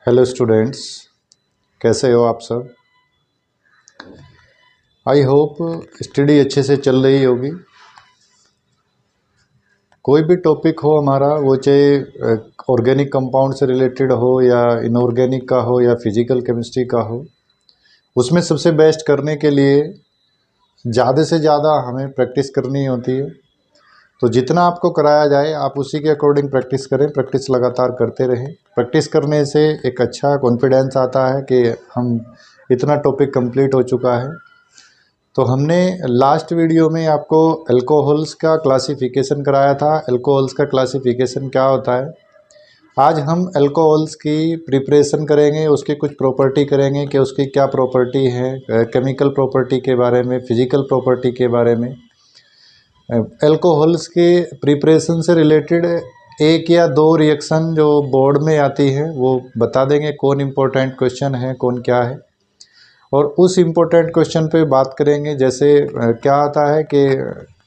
Hello students, कैसे हो आप सब। आई होप स्टडी अच्छे से चल रही होगी। कोई भी टॉपिक हो हमारा, वो चाहे ऑर्गेनिक कंपाउंड से रिलेटेड हो या इनऑर्गेनिक का हो या फिजिकल केमिस्ट्री का हो, उसमें सबसे बेस्ट करने के लिए ज़्यादा से ज़्यादा हमें प्रैक्टिस करनी होती है। तो जितना आपको कराया जाए आप उसी के अकॉर्डिंग प्रैक्टिस करें, प्रैक्टिस लगातार करते रहें। प्रैक्टिस करने से एक अच्छा कॉन्फिडेंस आता है कि हम इतना टॉपिक कंप्लीट हो चुका है। तो हमने लास्ट वीडियो में आपको अल्कोहल्स का क्लासिफिकेशन कराया था। अल्कोहल्स का क्लासिफिकेशन क्या होता है, आज हम अल्कोहल्स की प्रिपरेशन करेंगे, उसकी कुछ प्रॉपर्टी करेंगे कि उसकी क्या प्रॉपर्टी है, केमिकल प्रॉपर्टी के बारे में, फिजिकल प्रॉपर्टी के बारे में। अल्कोहल्स के प्रिपरेशन से रिलेटेड एक या दो रिएक्शन जो बोर्ड में आती है वो बता देंगे, कौन इम्पोर्टेंट क्वेश्चन है, कौन क्या है, और उस इम्पोर्टेंट क्वेश्चन पे बात करेंगे। जैसे क्या आता है कि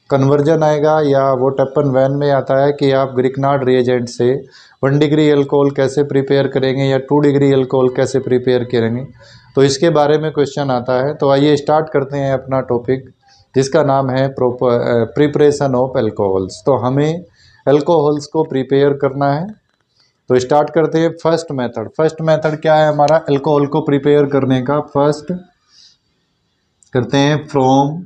कन्वर्जन आएगा, या वो टप्पन वैन में आता है कि आप ग्रिग्नार्ड रिएजेंट से 1 डिग्री अल्कोहल कैसे प्रिपेयर करेंगे या 2 डिग्री अल्कोहल कैसे प्रिपेयर करेंगे, तो इसके बारे में क्वेश्चन आता है। तो आइए स्टार्ट करते हैं अपना टॉपिक, जिसका नाम है प्रिपरेशन ऑफ अल्कोहल्स। तो हमें अल्कोहल्स को प्रिपेयर करना है, तो स्टार्ट करते हैं। फर्स्ट मेथड, फर्स्ट मेथड क्या है हमारा अल्कोहल को प्रिपेयर करने का। फर्स्ट करते हैं फ्रॉम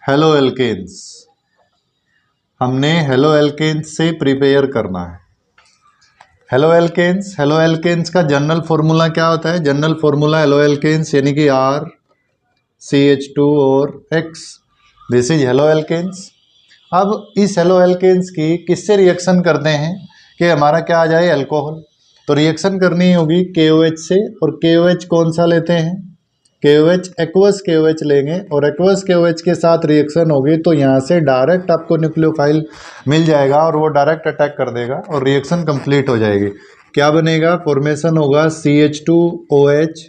हेलो एल्केन्स। हमने हेलो एल्केन्स से प्रिपेयर करना है। हेलो एल्केन्स, हेलो एल्केन्स का जनरल फॉर्मूला क्या होता है? जनरल फॉर्मूला हेलो एल्केन्स यानी कि RCH2 और X, this is haloalkanes. अब इस हेलो एल्केन्स की किससे रिएक्शन करते हैं कि हमारा क्या आ जाए, अल्कोहल। तो रिएक्शन करनी होगी KOH से, और KOH कौन सा लेते हैं? KOH एक्वस KOH लेंगे, और एक्वस KOH के साथ रिएक्शन होगी तो यहाँ से डायरेक्ट आपको न्यूक्लियोफाइल मिल जाएगा और वो डायरेक्ट अटैक कर देगा और रिएक्शन कंप्लीट हो जाएगी। क्या बनेगा? फॉर्मेशन होगा CH2OH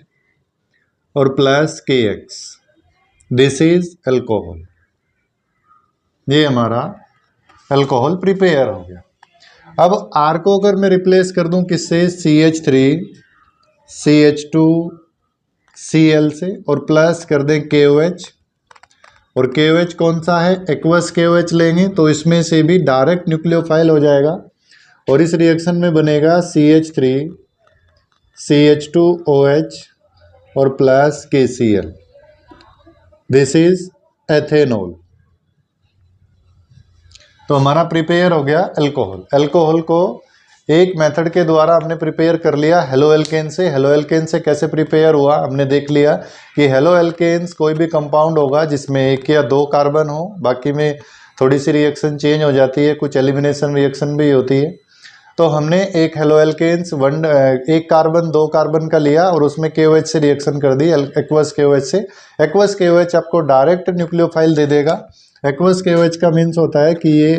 और plus KX, this is alcohol. ये हमारा अल्कोहल प्रिपेयर हो गया। अब R को अगर मैं रिप्लेस कर दूं किससे? CH3CH2Cl से, और प्लस कर दें KOH, और KOH कौन सा है? एक्वस KOH लेंगे तो इसमें से भी डायरेक्ट न्यूक्लियोफाइल हो जाएगा, और इस रिएक्शन में बनेगा CH3CH2OH और plus KCl, this is ethanol. तो हमारा प्रिपेयर हो गया अल्कोहल। अल्कोहल को एक मेथड के द्वारा हमने प्रिपेयर कर लिया हेलो एल्केन से। हेलो एल्केन से कैसे प्रिपेयर हुआ हमने देख लिया कि हेलो एल्केन्स कोई भी कंपाउंड होगा जिसमें 1 या 2 कार्बन हो, बाकी में थोड़ी सी रिएक्शन चेंज हो जाती है, कुछ एलिमिनेशन रिएक्शन भी होती है। तो हमने एक हेलो एल्केन्स 1 कार्बन 2 कार्बन का लिया और उसमें KOH से रिएक्शन कर दी, एक्वस KOH से। एक्वस KOH आपको डायरेक्ट न्यूक्लियोफाइल दे देगा। एक्वस KOH का मीन्स होता है कि ये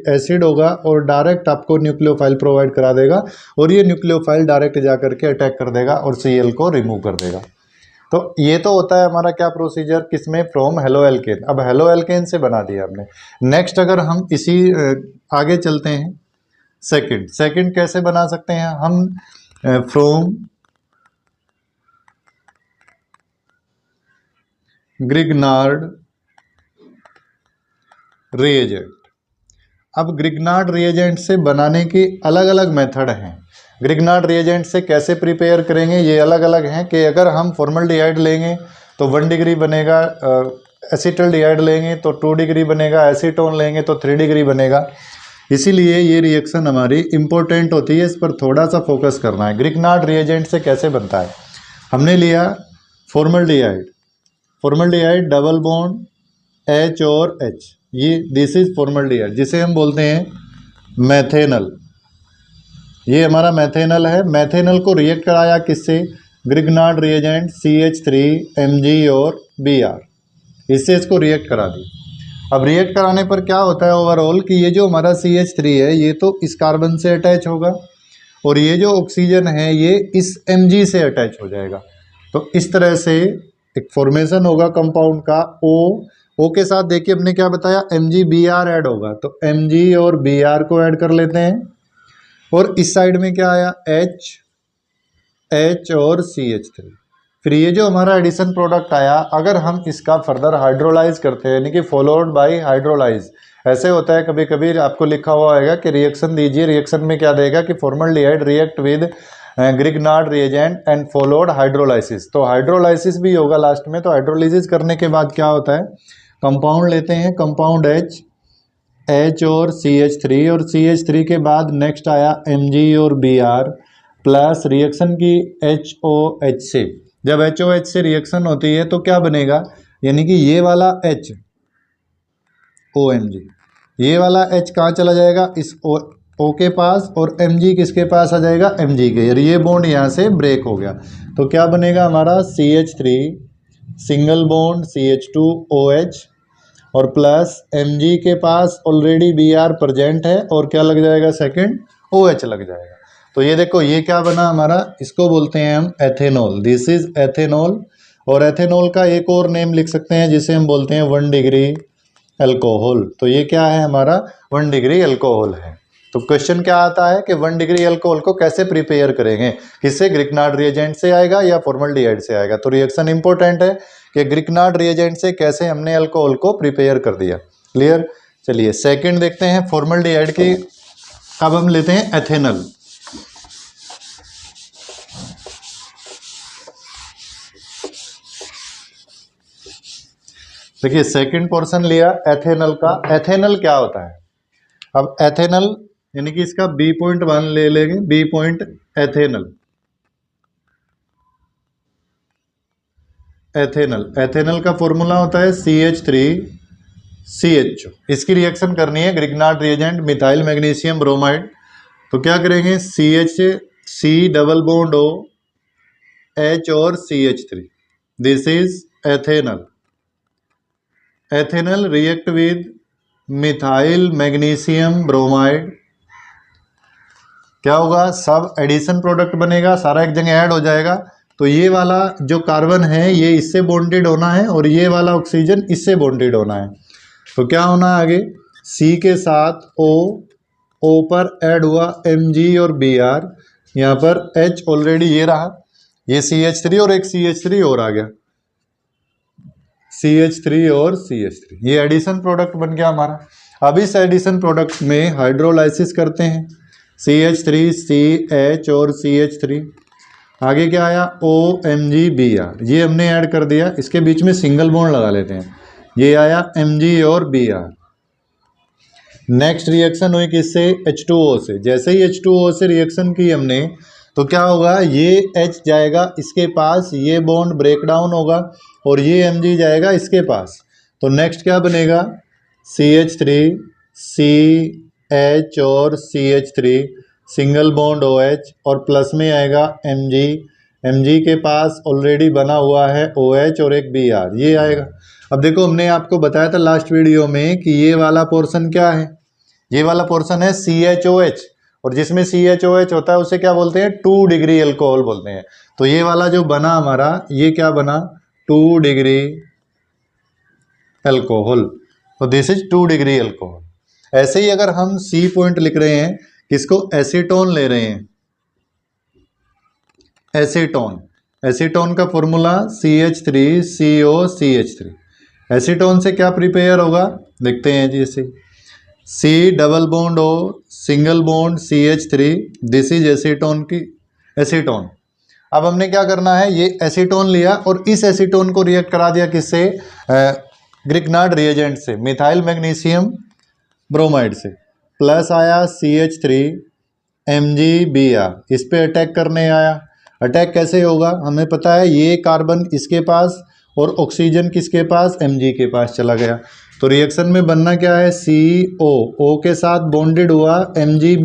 एसिड होगा और डायरेक्ट आपको न्यूक्लियोफाइल प्रोवाइड करा देगा, और ये न्यूक्लियोफाइल डायरेक्ट जा करके अटैक कर देगा और Cl को रिमूव कर देगा। तो ये तो होता है हमारा क्या प्रोसीजर, किसमें? From halo alkane. अब हेलो एल्केन से बना दिया हमने। नेक्स्ट अगर हम इसी आगे चलते हैं, सेकंड कैसे बना सकते हैं हम? From Grignard reagent. अब ग्रिग्नार्ड रिएजेंट से बनाने की अलग अलग मेथड हैं। ग्रिग्नार्ड रिएजेंट से कैसे प्रिपेयर करेंगे ये अलग अलग हैं कि अगर हम फॉर्मल्डिहाइड लेंगे तो 1 डिग्री बनेगा, एसिटल्डिहाइड लेंगे तो 2 डिग्री बनेगा, एसीटोन लेंगे तो 3 डिग्री बनेगा। इसीलिए ये रिएक्शन हमारी इंपॉर्टेंट होती है, इस पर थोड़ा सा फोकस करना है। ग्रिग्नार्ड रिएजेंट से कैसे बनता है? हमने लिया formaldehyde, formaldehyde double bond H और H, ये दिस इज फॉर्मल्डिहाइड जिसे हम बोलते हैं मैथेनल। ये हमारा मैथेनल है। मैथेनल को रिएक्ट कराया किससे? ग्रिग्नार्ड रिएजेंट CH3Mg और Br, इससे इसको रिएक्ट करा दी। अब रिएक्ट कराने पर क्या होता है ओवरऑल कि ये जो हमारा CH3 है ये तो इस कार्बन से अटैच होगा, और ये जो ऑक्सीजन है ये इस Mg से अटैच हो जाएगा। तो इस तरह से एक फॉर्मेशन होगा कंपाउंड का। O के साथ देखिए हमने क्या बताया, MgBr ऐड होगा, तो Mg और Br को ऐड कर लेते हैं, और इस साइड में क्या आया H और CH3। फिर ये जो हमारा एडिशन प्रोडक्ट आया, अगर हम इसका फर्दर हाइड्रोलाइज करते हैं, यानी कि फॉलोड बाय हाइड्रोलाइज, ऐसे होता है कभी कभी आपको लिखा हुआ आएगा कि रिएक्शन दीजिए, रिएक्शन में क्या देगा कि formaldehyde react with Grignard reagent and followed hydrolysis. तो हाइड्रोलाइसिस भी होगा लास्ट में। तो हाइड्रोलाइसिस करने के बाद क्या होता है, कंपाउंड लेते हैं, कंपाउंड H और CH3, और CH3 के बाद नेक्स्ट आया Mg और Br प्लस रिएक्शन की HOH से। जब HOH से रिएक्शन होती है तो क्या बनेगा, यानी कि ये वाला H OMg, ये वाला H कहाँ चला जाएगा, इस O के पास, और Mg किसके पास आ जाएगा, Mg के, और ये बॉन्ड यहाँ से ब्रेक हो गया। तो क्या बनेगा हमारा CH3 सिंगल बॉन्ड CH2OH और प्लस Mg के पास ऑलरेडी Br प्रेजेंट है, और क्या लग जाएगा, सेकंड OH लग जाएगा। तो ये देखो ये क्या बना हमारा, इसको बोलते हैं हम एथेनॉल। This is ethanol. और एथेनॉल का एक और नेम लिख सकते हैं जिसे हम बोलते हैं 1 डिग्री अल्कोहल। तो ये क्या है हमारा, 1 डिग्री अल्कोहल है। तो क्वेश्चन क्या आता है कि 1 डिग्री अल्कोहल को कैसे प्रिपेयर करेंगे, किससे, ग्रिग्नार्ड रिएजेंट से आएगा या फॉर्मल्डिहाइड से आएगा। तो रिएक्शन इंपॉर्टेंट है कि ग्रिग्नार्ड रिएजेंट से कैसे हमने अल्कोहल को प्रिपेयर कर दिया। क्लियर। चलिए सेकंड देखते हैं फॉर्मल्डिहाइड की। अब हम लेते हैं एथेनॉल। देखिए सेकंड पोर्शन लिया एथेनॉल का। एथेनॉल क्या होता है, अब एथेनॉल यानी कि इसका B.1 ले लेंगे, B पॉइंट एथेनॉल। एथेनॉल का फॉर्मूला होता है CH3CH। इसकी रिएक्शन करनी है Grignard reagent methyl magnesium bromide. तो क्या करेंगे, C double bond O H और CH3, this is ethanol. Ethanol react with methyl magnesium bromide, क्या होगा, सब एडिशन प्रोडक्ट बनेगा, सारा एक जगह ऐड हो जाएगा। तो ये वाला जो कार्बन है ये इससे बॉन्डेड होना है, और ये वाला ऑक्सीजन इससे बॉन्डेड होना है। तो क्या होना है आगे, C के साथ O पर ऐड हुआ Mg और Br, यहाँ पर H ऑलरेडी ये रहा, ये CH3 और एक CH3 और आ गया, CH3 और CH3, ये एडिशन प्रोडक्ट बन गया हमारा। अब इस एडिशन प्रोडक्ट में हाइड्रोलाइसिस करते हैं, CH3 CH और CH3, आगे क्या आया OMg Br, ये हमने ऐड कर दिया, इसके बीच में सिंगल बॉन्ड लगा लेते हैं, ये आया Mg और Br। नेक्स्ट रिएक्शन हुई किससे, H2O से। जैसे ही H2O से रिएक्शन की हमने तो क्या होगा, ये H जाएगा इसके पास, ये बॉन्ड ब्रेक डाउन होगा, और ये Mg जाएगा इसके पास। तो नेक्स्ट क्या बनेगा, CH3 CH और CH3 सिंगल बॉन्ड OH, और प्लस में आएगा Mg के पास ऑलरेडी बना हुआ है OH और एक Br, ये आएगा। अब देखो हमने आपको बताया था लास्ट वीडियो में कि ये वाला पोर्शन क्या है, ये वाला पोर्शन है CHOH, और जिसमें CHOH होता है उसे क्या बोलते हैं, 2 डिग्री अल्कोहल बोलते हैं। तो ये वाला जो बना हमारा, ये क्या बना, 2 डिग्री अल्कोहल। तो दिस इज 2 डिग्री अल्कोहल। ऐसे ही अगर हम C पॉइंट लिख रहे हैं, किसको, एसीटोन ले रहे हैं, एसीटोन का फॉर्मूला CH3COCH3। एसीटोन से क्या प्रिपेयर होगा, देखते हैं जी। C double bond O single bond CH3, this is acetone की एसीटोन। अब हमने क्या करना है, ये एसीटोन लिया और इस एसीटोन को रिएक्ट करा दिया किससे, ग्रिग्नार्ड रिएजेंट से, मिथाइल मैग्नीशियम ब्रोमाइड से, प्लस आया CH3 Mg Br, इस पे अटैक करने आया। अटैक कैसे होगा, हमें पता है, ये कार्बन इसके पास और ऑक्सीजन किसके पास, Mg के पास चला गया। तो रिएक्शन में बनना क्या है, CO, O के साथ बॉन्डेड हुआ Mg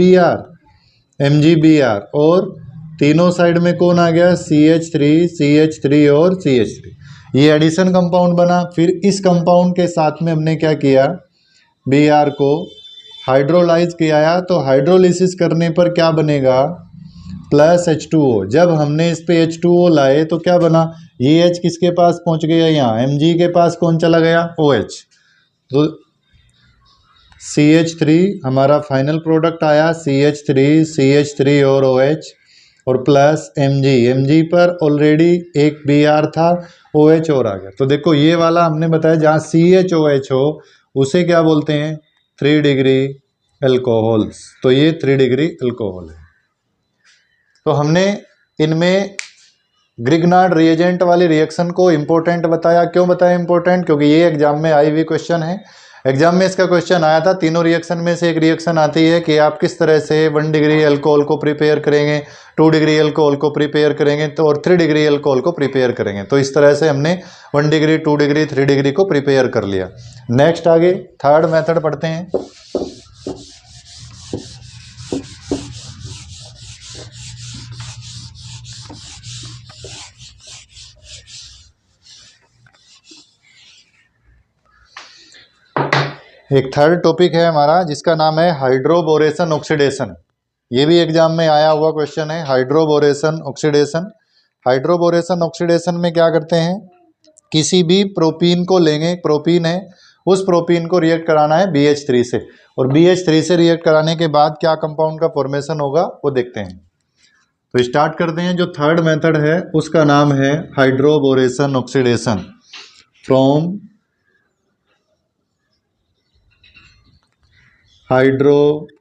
Br, और तीनों साइड में कौन आ गया, CH3 और CH3, ये एडिशन कंपाउंड बना। फिर इस कंपाउंड के साथ में हमने क्या किया, Br को हाइड्रोलाइज किया। तो हाइड्रोलिसिस करने पर क्या बनेगा, प्लस H2O। जब हमने इस पे H2O लाए तो क्या बना, ये H किसके पास पहुंच गया, यहाँ Mg के पास कौन चला गया, OH। तो CH3 हमारा फाइनल प्रोडक्ट आया CH3 और OH और प्लस Mg पर ऑलरेडी एक Br था, OH और आ गया। तो देखो ये वाला हमने बताया जहाँ CHOH हो उसे क्या बोलते हैं, 3 डिग्री अल्कोहल्स। तो ये 3 डिग्री अल्कोहल है। तो हमने इनमें ग्रिग्नार्ड रिएजेंट वाली रिएक्शन को इंपॉर्टेंट बताया। क्यों बताया इंपॉर्टेंट, क्योंकि ये एग्जाम में आई हुई क्वेश्चन है। एग्जाम में इसका क्वेश्चन आया था, तीनों रिएक्शन में से एक रिएक्शन आती है कि आप किस तरह से 1 डिग्री अल्कोहल को प्रिपेयर करेंगे, 2 डिग्री अल्कोहल को प्रिपेयर करेंगे तो और 3 डिग्री अल्कोहल को प्रिपेयर करेंगे। तो इस तरह से हमने 1 डिग्री 2 डिग्री 3 डिग्री को प्रिपेयर कर लिया। नेक्स्ट आगे थर्ड मेथड पढ़ते हैं। एक थर्ड टॉपिक है हमारा जिसका नाम है हाइड्रोबोरेशन ऑक्सीडेशन। ये भी एग्जाम में आया हुआ क्वेश्चन है, हाइड्रोबोरेशन ऑक्सीडेशन। हाइड्रोबोरेशन ऑक्सीडेशन में क्या करते हैं, किसी भी प्रोपीन को लेंगे, प्रोपीन है, उस प्रोपीन को रिएक्ट कराना है BH3 से, और BH3 से रिएक्ट कराने के बाद क्या कंपाउंड का फॉर्मेशन होगा वो देखते हैं। तो स्टार्ट करते हैं। जो थर्ड मेथड है उसका नाम है hydroboration oxidation from hydroboration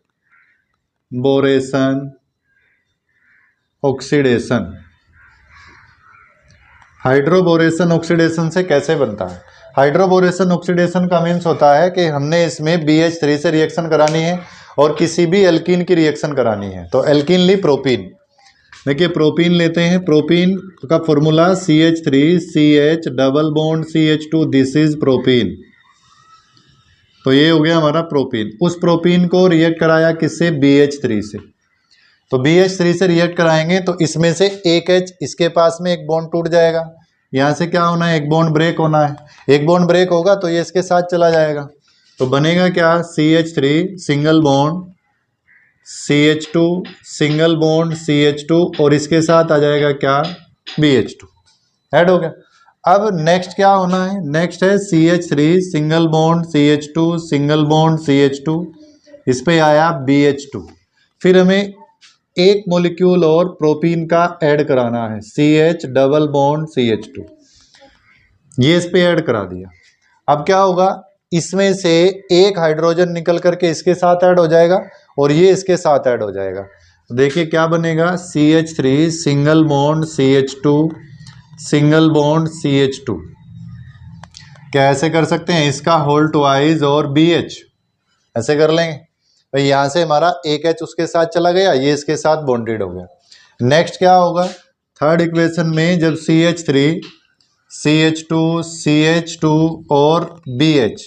oxidation. Hydroboration oxidation से कैसे बनता है, हाइड्रोबोरेशन ऑक्सीडेशन का मीन्स होता है कि हमने इसमें BH3 से रिएक्शन करानी है और किसी भी एल्कीन की रिएक्शन करानी है। तो एल्कीन ली प्रोपीन, देखिए प्रोपीन लेते हैं, प्रोपीन का formula CH3CH double bond CH2, this is propene. तो ये हो गया हमारा प्रोपीन। उस प्रोपीन को रिएक्ट कराया किससे, BH3 से। तो BH3 से रिएक्ट कराएंगे तो इसमें से एक H, इसके पास में एक बॉन्ड टूट जाएगा, यहाँ से क्या होना है, एक बॉन्ड ब्रेक होना है। एक बॉन्ड ब्रेक होगा तो ये इसके साथ चला जाएगा, तो बनेगा क्या, CH3 single bond CH2 single bond CH2 और इसके साथ आ जाएगा क्या, BH2 ऐड हो गया। अब नेक्स्ट क्या होना है, नेक्स्ट है CH3 single bond CH2 single bond CH2, इस पे आया BH2। फिर हमें एक मॉलिक्यूल और प्रोपीन का ऐड कराना है, CH डबल बॉन्ड CH2, ये इस पे ऐड करा दिया। अब क्या होगा, इसमें से एक हाइड्रोजन निकल करके इसके साथ ऐड हो जाएगा और ये इसके साथ ऐड हो जाएगा। देखिए क्या बनेगा, CH3 single bond CH2 single bond CH2। क्या ऐसे कर सकते हैं, इसका होल ट्वाइस और BH ऐसे कर लेंगे भाई। यहां से हमारा एक H उसके साथ चला गया, ये इसके साथ बॉन्डेड हो गया। नेक्स्ट क्या होगा, थर्ड इक्वेशन में जब CH3 CH2 CH2 और BH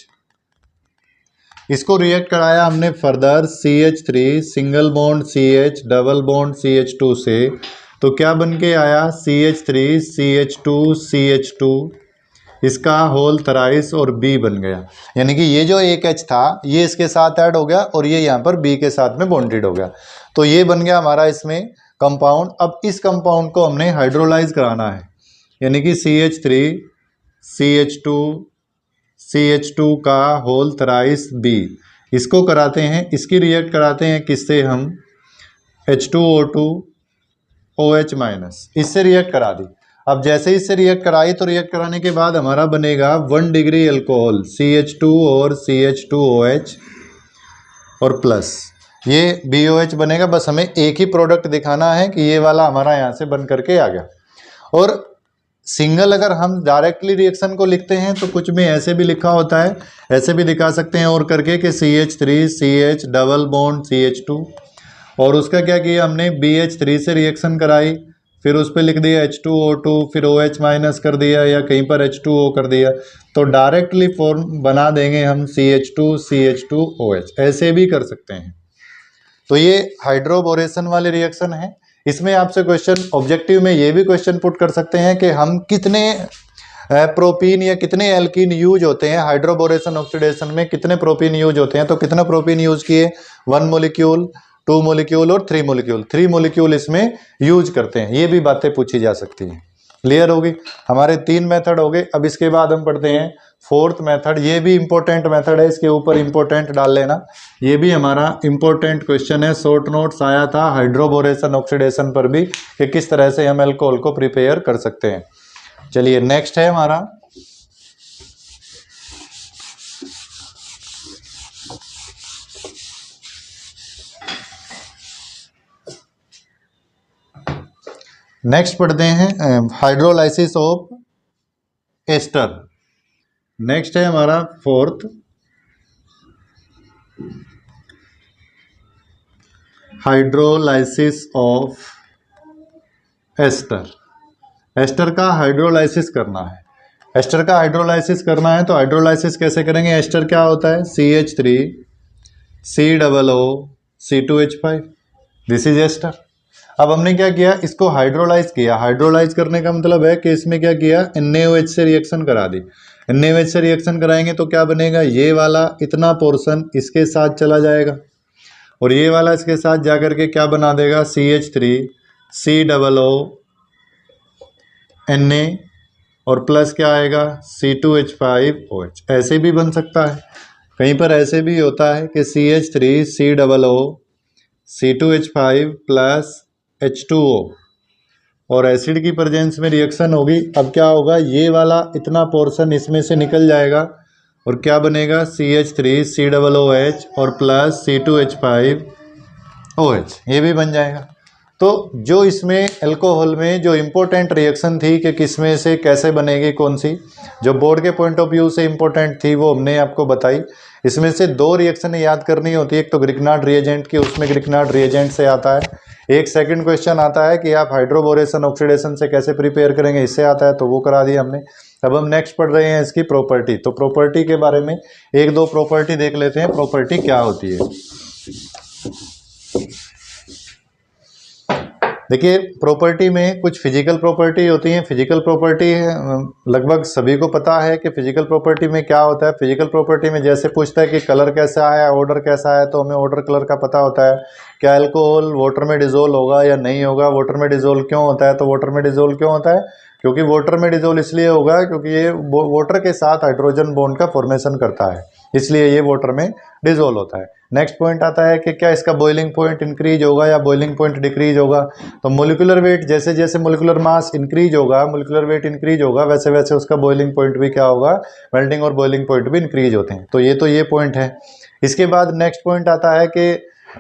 इसको रिएक्ट कराया हमने further CH3 single bond CH double bond CH2 से, तो क्या बन के आया, CH3 CH2 CH2, इसका होल थराइस और B बन गया। यानी कि ये जो एक H था ये इसके साथ ऐड हो गया और ये यहाँ पर B के साथ में बॉन्डेड हो गया। तो ये बन गया हमारा इसमें कंपाउंड। अब इस कंपाउंड को हमने हाइड्रोलाइज कराना है, यानी कि CH3 CH2 CH2 का होल थराइस B, इसको कराते हैं, इसकी रिएक्ट कराते हैं किससे, हम H2O2 OH माइनस, इससे रिएक्ट करा दी। अब जैसे इससे रिएक्ट कराई तो रिएक्ट कराने के बाद हमारा बनेगा 1 डिग्री अल्कोहल CH2 और CH2OH और प्लस ये BOH बनेगा। बस हमें एक ही प्रोडक्ट दिखाना है कि ये वाला हमारा यहाँ से बन करके आ गया। और सिंगल अगर हम डायरेक्टली रिएक्शन को लिखते हैं तो कुछ में ऐसे भी लिखा होता है, ऐसे भी दिखा सकते हैं और करके कि CH3 CH double bond CH2 और उसका क्या किया हमने, BH3 से रिएक्शन कराई, फिर उस पर लिख दिया H2O2, फिर OH माइनस कर दिया या कहीं पर H2O कर दिया। तो डायरेक्टली फॉर्म बना देंगे हम CH2 CH2OH, ऐसे भी कर सकते हैं। तो ये हाइड्रोबोरेशन वाली रिएक्शन है। इसमें आपसे क्वेश्चन ऑब्जेक्टिव में ये भी क्वेश्चन पुट कर सकते हैं कि हम कितने प्रोपीन या कितने एल्कीन यूज होते हैं हाइड्रोबोरेशन ऑक्सीडेशन में, कितने प्रोपीन यूज होते हैं। तो कितना प्रोपीन यूज किए, 1 मॉलिक्यूल 2 मॉलिक्यूल और 3 मॉलिक्यूल, 3 मॉलिक्यूल इसमें यूज करते हैं। ये भी बातें पूछी जा सकती हैं। क्लियर होगी, हमारे 3 मेथड हो गए। अब इसके बाद हम पढ़ते हैं फोर्थ मेथड, ये भी इंपॉर्टेंट मेथड है, इसके ऊपर इंपॉर्टेंट डाल लेना, ये भी हमारा इंपॉर्टेंट क्वेश्चन है, शॉर्ट नोट्स आया था हाइड्रोबोरेशन ऑक्सीडेशन पर भी, कि किस तरह से हम अल्कोहल को प्रिपेयर कर सकते हैं। चलिए नेक्स्ट है हमारा नेक्स्ट पढ़ते हैं हाइड्रोलाइसिस ऑफ एस्टर। नेक्स्ट है हमारा fourth hydrolysis of ester. Ester का हाइड्रोलाइसिस करना है। एस्टर का हाइड्रोलाइसिस करना है तो हाइड्रोलाइसिस कैसे करेंगे? एस्टर क्या होता है? CH3 COO C2H5, this is ester. अब हमने क्या किया, इसको हाइड्रोलाइज किया। हाइड्रोलाइज करने का मतलब है कि इसमें क्या किया, NaOH से रिएक्शन करा दी। NaOH से रिएक्शन कराएंगे तो क्या बनेगा, ये वाला इतना पोर्शन इसके साथ चला जाएगा और ये वाला इसके साथ जाकर के क्या बना देगा, CH3 COO Na और प्लस क्या आएगा, C2H5OH। ऐसे भी बन सकता है, कहीं पर ऐसे भी होता है कि CH3 COO C2H5 plus H2O और एसिड की प्रेजेंस में रिएक्शन होगी। अब क्या होगा, ये वाला इतना पोर्शन इसमें से निकल जाएगा और क्या बनेगा, CH3 COOH और प्लस C2H5OH, ये भी बन जाएगा। तो जो इसमें अल्कोहल में जो इम्पोर्टेंट रिएक्शन थी कि किसमें से कैसे बनेगी कौन सी, जो बोर्ड के पॉइंट ऑफ व्यू से इम्पोर्टेंट थी, वो हमने आपको बताई। इसमें से दो रिएक्शन याद करनी होती है, एक तो ग्रिग्नार्ड रिएजेंट की, उसमें ग्रिग्नार्ड रिएजेंट से आता है। एक सेकंड क्वेश्चन आता है कि आप हाइड्रोबोरेशन ऑक्सीडेशन से कैसे प्रिपेयर करेंगे, इससे आता है, तो वो करा दिया हमने। अब हम नेक्स्ट पढ़ रहे हैं इसकी प्रॉपर्टी। तो प्रॉपर्टी के बारे में एक दो प्रॉपर्टी देख लेते हैं, प्रॉपर्टी क्या होती है। देखिए प्रॉपर्टी में कुछ फिजिकल प्रॉपर्टी होती हैं। फिजिकल प्रॉपर्टी लगभग सभी को पता है कि फिजिकल प्रॉपर्टी में क्या होता है। फिजिकल प्रॉपर्टी में जैसे पूछता है कि कलर कैसा है, ऑर्डर कैसा है, तो हमें ऑर्डर कलर का पता होता है। क्या अल्कोहल वाटर में डिजोल्व होगा या नहीं होगा, वाटर में डिजोल्व क्यों होता है, तो वाटर में डिजोल्व क्यों होता है, क्योंकि वाटर में डिजोल्व इसलिए होगा क्योंकि ये वाटर के साथ हाइड्रोजन बॉन्ड का फॉर्मेशन करता है, इसलिए ये वाटर में डिजोल्व होता है। नेक्स्ट पॉइंट आता है कि क्या इसका बॉइलिंग पॉइंट इंक्रीज होगा या बॉइलिंग पॉइंट डिक्रीज होगा। तो मोलिकुलर वेट, जैसे जैसे मोलिकुलर मास इंक्रीज होगा, मोलिकुलर वेट इंक्रीज होगा, वैसे वैसे उसका बॉइलिंग पॉइंट भी क्या होगा, मेल्टिंग और बॉइलिंग पॉइंट भी इंक्रीज होते हैं। तो ये पॉइंट है। इसके बाद नेक्स्ट पॉइंट आता है कि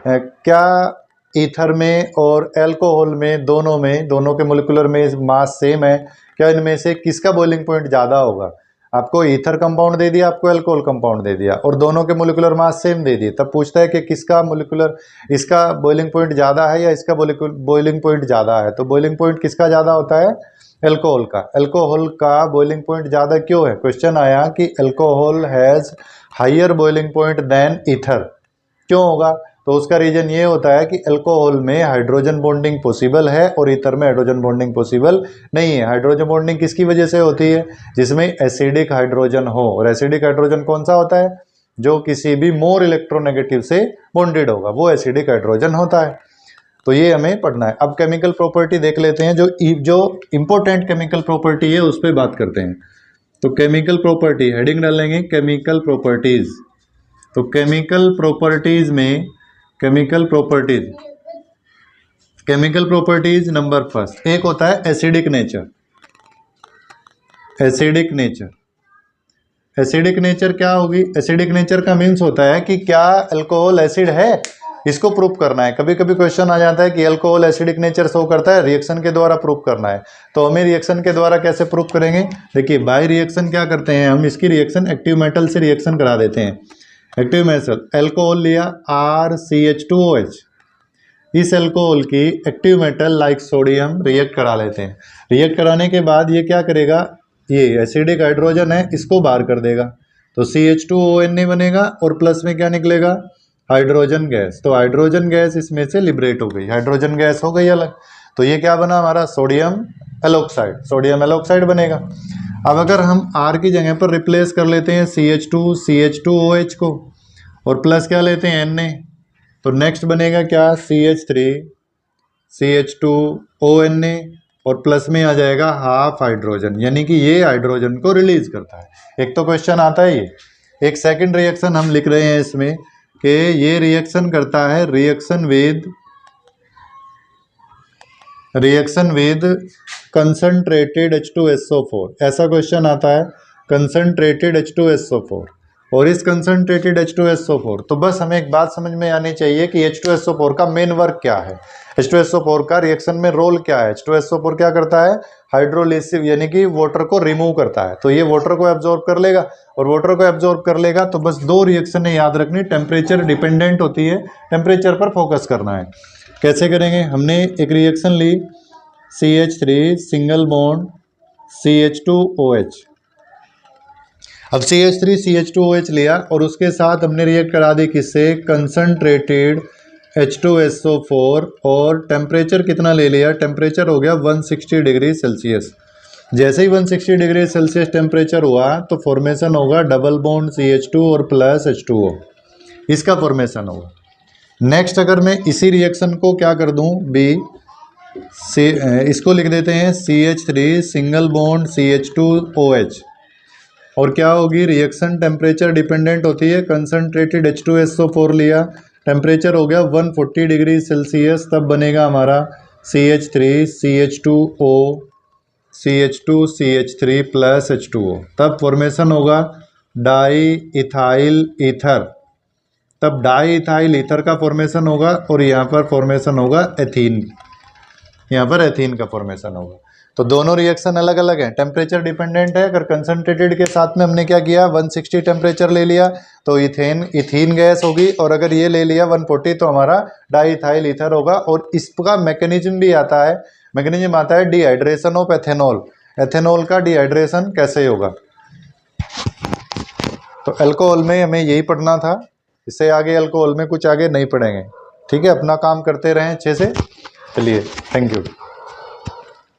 क्या ईथर में और अल्कोहल में, दोनों के मोलिकुलर में मास सेम है, क्या इनमें से किसका बॉइलिंग पॉइंट ज़्यादा होगा। आपको ईथर कंपाउंड दे दिया, आपको अल्कोहल कंपाउंड दे दिया और दोनों के मोलिकुलर मास सेम दे दिए, तब पूछता है कि किसका मोलिकुलर, इसका बॉइलिंग पॉइंट ज़्यादा है या इसका बॉइलिंग पॉइंट ज़्यादा है। तो बॉइलिंग पॉइंट किसका ज़्यादा होता है, अल्कोहल का। अल्कोहल का बॉइलिंग पॉइंट ज़्यादा क्यों है, क्वेश्चन आया कि alcohol has higher boiling point than ether, क्यों होगा। तो उसका रीजन ये होता है कि अल्कोहल में हाइड्रोजन बॉन्डिंग पॉसिबल है और ईथर में हाइड्रोजन बॉन्डिंग पॉसिबल नहीं है। हाइड्रोजन बॉन्डिंग किसकी वजह से होती है, जिसमें एसिडिक हाइड्रोजन हो, और एसिडिक हाइड्रोजन कौन सा होता है, जो किसी भी मोर इलेक्ट्रोनेगेटिव से बॉन्डेड होगा, वो एसिडिक हाइड्रोजन होता है। तो ये हमें पढ़ना है। अब केमिकल प्रॉपर्टी देख लेते हैं, जो इंपॉर्टेंट केमिकल प्रॉपर्टी है उस पर बात करते हैं। तो केमिकल प्रॉपर्टी हेडिंग डालेंगे केमिकल प्रॉपर्टीज। तो केमिकल प्रॉपर्टीज में केमिकल प्रॉपर्टीज नंबर फर्स्ट एक होता है एसिडिक नेचर। एसिडिक नेचर क्या होगी, एसिडिक नेचर का मीन्स होता है कि क्या अल्कोहल एसिड है, इसको प्रूफ करना है। कभी कभी क्वेश्चन आ जाता है कि अल्कोहल एसिडिक नेचर शो करता है, रिएक्शन के द्वारा प्रूफ करना है। तो हमें रिएक्शन के द्वारा कैसे प्रूफ करेंगे, देखिए बाय रिएक्शन क्या करते हैं हम, इसकी रिएक्शन एक्टिव मेटल से रिएक्शन करा देते हैं। एक्टिव मेटल अल्कोहल लिया RCH2OH, इस अल्कोहल की active metal like sodium react करा लेते हैं। रिएक्ट कराने के बाद ये क्या करेगा, ये एसिडिक हाइड्रोजन है, इसको बाहर कर देगा, तो CH2ONA बनेगा और प्लस में क्या निकलेगा, हाइड्रोजन गैस। तो हाइड्रोजन गैस इसमें से लिबरेट हो गई, हाइड्रोजन गैस हो गई अलग। तो ये क्या बना हमारा, सोडियम एलोक्साइड बनेगा। अब अगर हम R की जगह पर रिप्लेस कर लेते हैं CH2OH को और प्लस क्या लेते हैं Na, तो नेक्स्ट बनेगा क्या, CH3 CH2ONA और प्लस में आ जाएगा हाफ हाइड्रोजन, यानी कि ये हाइड्रोजन को रिलीज करता है। एक तो क्वेश्चन आता है ये। एक सेकंड रिएक्शन हम लिख रहे हैं इसमें कि ये रिएक्शन करता है रिएक्शन विद कंसंट्रेटेड H2SO4। ऐसा क्वेश्चन आता है, कंसंट्रेटेड H2SO4 और इस कंसंट्रेटेड H2SO4। तो बस हमें एक बात समझ में आनी चाहिए कि H2SO4 का मेन वर्क क्या है, H2SO4 का रिएक्शन में रोल क्या है। H2SO4 क्या करता है, हाइड्रोलिसिस यानी कि वाटर को रिमूव करता है। तो ये वाटर को एब्जॉर्ब कर लेगा और वाटर को एब्जॉर्ब कर लेगा तो बस दो रिएक्शन याद रखनी, टेम्परेचर डिपेंडेंट होती है, टेम्परेचर पर फोकस करना है। कैसे करेंगे, हमने एक रिएक्शन ली CH3 सिंगल बॉन्ड CH2OH। अब CH3 CH2OH लिया और उसके साथ हमने रिएक्ट करा दी किससे, कंसंट्रेटेड H2SO4 और टेम्परेचर कितना ले लिया, टेम्परेचर हो गया 160 डिग्री सेल्सियस। जैसे ही 160 डिग्री सेल्सियस टेम्परेचर हुआ तो फॉर्मेशन होगा डबल बॉन्ड CH2 और प्लस H2O, इसका फॉर्मेशन होगा। नेक्स्ट अगर मैं इसी रिएक्शन को क्या कर दूं इसको लिख देते हैं CH3 सिंगल बॉन्ड CH2OH और क्या होगी, रिएक्शन टेम्परेचर डिपेंडेंट होती है, कंसंट्रेटेड H2SO4 लिया, टेम्परेचर हो गया 140 डिग्री सेल्सियस, तब बनेगा हमारा CH3 CH2O CH2 CH3 plus H2O, तब फॉर्मेशन होगा डाई इथाइल ईथर, तब डाई इथाइल ईथर का फॉर्मेशन होगा और यहाँ पर फॉर्मेशन होगा एथीन, यहाँ पर एथीन का फॉर्मेशन होगा। तो दोनों रिएक्शन अलग अलग हैं, टेम्परेचर डिपेंडेंट है। अगर कंसंट्रेटेड के साथ में हमने क्या किया, 160 टेम्परेचर ले लिया तो इथीन गैस होगी, और अगर ये ले लिया 140 तो हमारा डाई इथाइल ईथर होगा। और इसका मैकेनिज्म भी आता है, मैकेनिज्म आता है डिहाइड्रेशन ऑफ एथेनॉल। एथेनॉल का डिहाइड्रेशन कैसे होगा, तो अल्कोहल में हमें यही पढ़ना था, इससे आगे अल्कोहल में कुछ आगे नहीं पढ़ेंगे। ठीक है, अपना काम करते रहें अच्छे से। चलिए, थैंक यू।